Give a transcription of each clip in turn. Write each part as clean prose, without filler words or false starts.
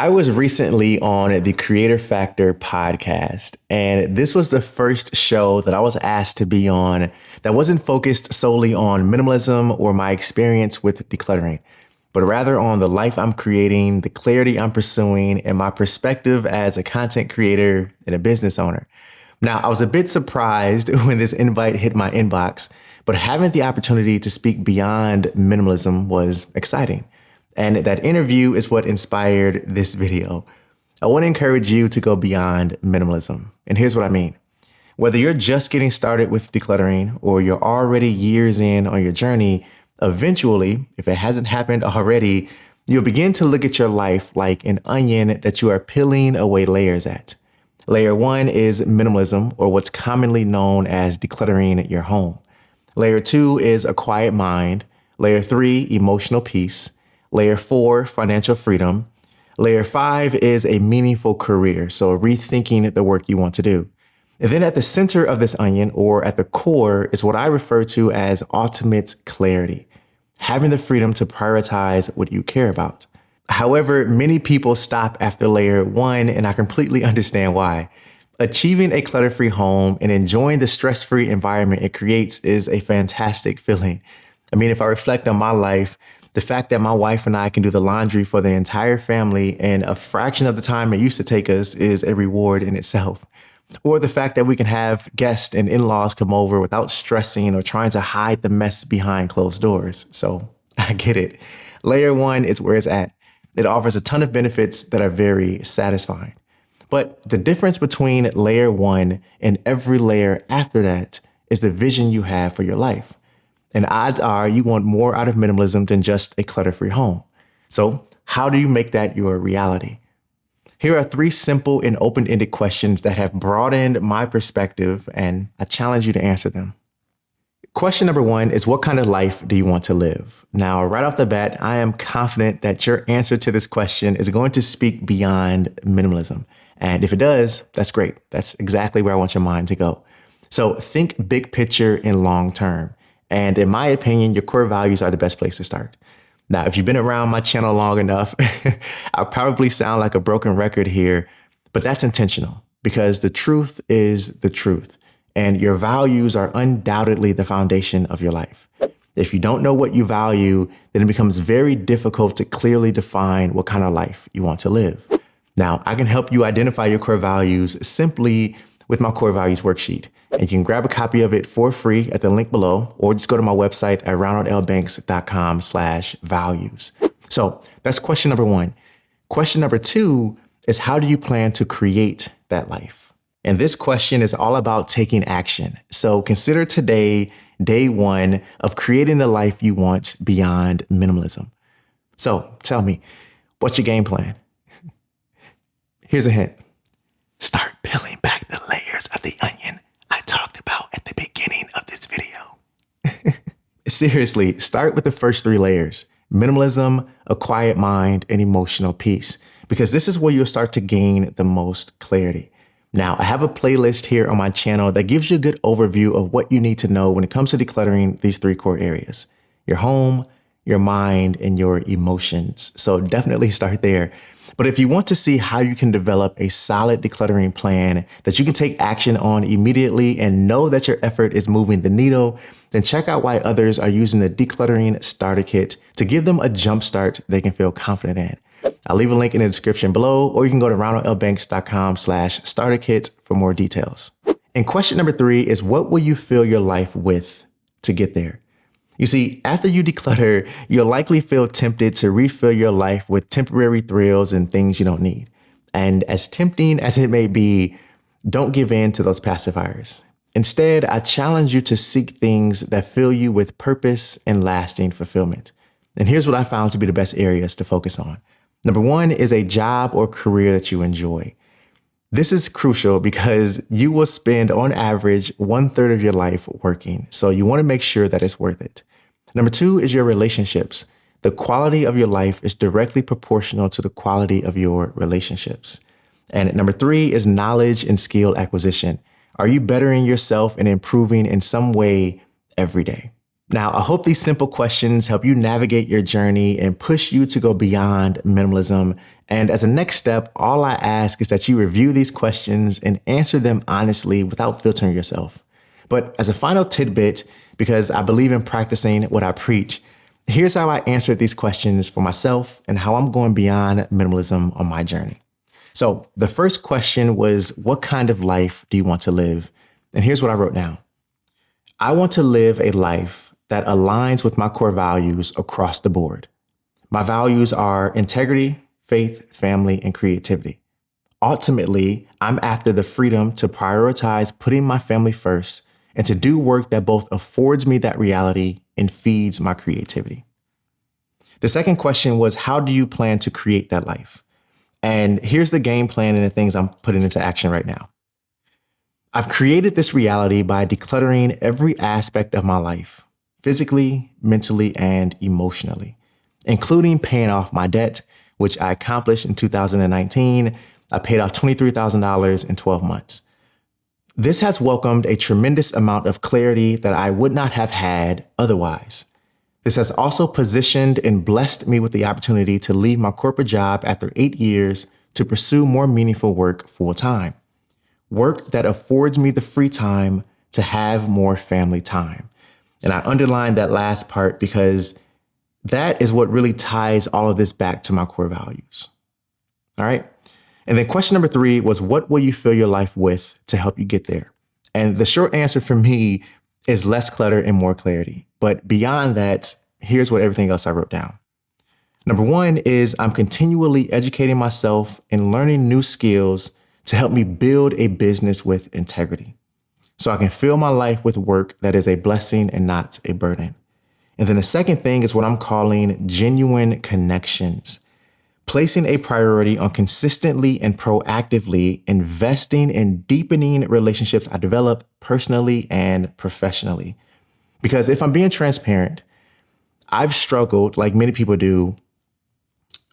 I was recently on the Creator Factor podcast, and this was the first show that I was asked to be on that wasn't focused solely on minimalism or my experience with decluttering, but rather on the life I'm creating, the clarity I'm pursuing, and my perspective as a content creator and a business owner. Now, I was a bit surprised when this invite hit my inbox, but having the opportunity to speak beyond minimalism was exciting. And that interview is what inspired this video. I want to encourage you to go beyond minimalism. And here's what I mean. Whether you're just getting started with decluttering or you're already years in on your journey, eventually, if it hasn't happened already, you'll begin to look at your life like an onion that you are peeling away layers at. Layer 1 is minimalism, or what's commonly known as decluttering your home. Layer 2 is a quiet mind. Layer 3, emotional peace. Layer 4, financial freedom. Layer 5 is a meaningful career, so rethinking the work you want to do. And then at the center of this onion, or at the core, is what I refer to as ultimate clarity, having the freedom to prioritize what you care about. However, many people stop after layer 1, and I completely understand why. Achieving a clutter-free home and enjoying the stress-free environment it creates is a fantastic feeling. I mean, if I reflect on my life, the fact that my wife and I can do the laundry for the entire family in a fraction of the time it used to take us is a reward in itself. Or the fact that we can have guests and in-laws come over without stressing or trying to hide the mess behind closed doors. So I get it. Layer 1 is where it's at. It offers a ton of benefits that are very satisfying. But the difference between layer 1 and every layer after that is the vision you have for your life. And odds are you want more out of minimalism than just a clutter-free home. So how do you make that your reality? Here are 3 simple and open-ended questions that have broadened my perspective, and I challenge you to answer them. Question number 1 is, what kind of life do you want to live? Now, right off the bat, I am confident that your answer to this question is going to speak beyond minimalism. And if it does, that's great. That's exactly where I want your mind to go. So think big picture and long term. And in my opinion, your core values are the best place to start. Now, if you've been around my channel long enough, I'll probably sound like a broken record here, but that's intentional because the truth is the truth. And your values are undoubtedly the foundation of your life. If you don't know what you value, then it becomes very difficult to clearly define what kind of life you want to live. Now, I can help you identify your core values simply with my core values worksheet. And you can grab a copy of it for free at the link below, or just go to my website at ronaldlbanks.com/values. So that's question number 1. Question number 2 is, how do you plan to create that life? And this question is all about taking action. So consider today, day 1 of creating the life you want beyond minimalism. So tell me, what's your game plan? Here's a hint. Start peeling back the layers of the onion I talked about at the beginning of this video. Seriously, start with the first 3 layers: minimalism, a quiet mind, and emotional peace, because this is where you'll start to gain the most clarity. Now, I have a playlist here on my channel that gives you a good overview of what you need to know when it comes to decluttering these 3 core areas: your home, your mind, and your emotions. So definitely start there. But if you want to see how you can develop a solid decluttering plan that you can take action on immediately and know that your effort is moving the needle, then check out why others are using the Decluttering Starter Kit to give them a jumpstart they can feel confident in. I'll leave a link in the description below, or you can go to ronaldlbanks.com/starterkit for more details. And question number 3 is, what will you fill your life with to get there? You see, after you declutter, you'll likely feel tempted to refill your life with temporary thrills and things you don't need. And as tempting as it may be, don't give in to those pacifiers. Instead, I challenge you to seek things that fill you with purpose and lasting fulfillment. And here's what I found to be the best areas to focus on. Number 1 is a job or career that you enjoy. This is crucial because you will spend on average 1/3 of your life working. So you want to make sure that it's worth it. Number 2 is your relationships. The quality of your life is directly proportional to the quality of your relationships. And number 3 is knowledge and skill acquisition. Are you bettering yourself and improving in some way every day? Now, I hope these simple questions help you navigate your journey and push you to go beyond minimalism. And as a next step, all I ask is that you review these questions and answer them honestly without filtering yourself. But as a final tidbit, because I believe in practicing what I preach, here's how I answered these questions for myself and how I'm going beyond minimalism on my journey. So the first question was, what kind of life do you want to live? And here's what I wrote down. I want to live a life that aligns with my core values across the board. My values are integrity, faith, family, and creativity. Ultimately, I'm after the freedom to prioritize putting my family first and to do work that both affords me that reality and feeds my creativity. The second question was, how do you plan to create that life? And here's the game plan and the things I'm putting into action right now. I've created this reality by decluttering every aspect of my life, physically, mentally, and emotionally, including paying off my debt, which I accomplished in 2019. I paid off $23,000 in 12 months. This has welcomed a tremendous amount of clarity that I would not have had otherwise. This has also positioned and blessed me with the opportunity to leave my corporate job after 8 years to pursue more meaningful work full time. Work that affords me the free time to have more family time. And I underlined that last part because that is what really ties all of this back to my core values. All right. And then question number 3 was, what will you fill your life with to help you get there? And the short answer for me is less clutter and more clarity. But beyond that, here's what everything else I wrote down. Number 1 is I'm continually educating myself and learning new skills to help me build a business with integrity, so I can fill my life with work that is a blessing and not a burden. And then the second thing is what I'm calling genuine connections, placing a priority on consistently and proactively investing in deepening relationships I develop personally and professionally. Because if I'm being transparent, I've struggled, like many people do,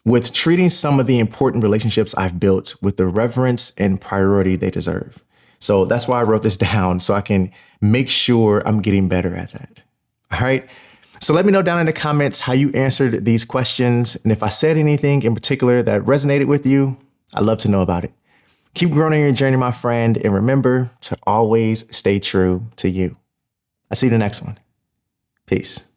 with treating some of the important relationships I've built with the reverence and priority they deserve. So that's why I wrote this down, so I can make sure I'm getting better at that. All right. So let me know down in the comments how you answered these questions. And if I said anything in particular that resonated with you, I'd love to know about it. Keep growing on your journey, my friend. And remember to always stay true to you. I'll see you in the next one. Peace.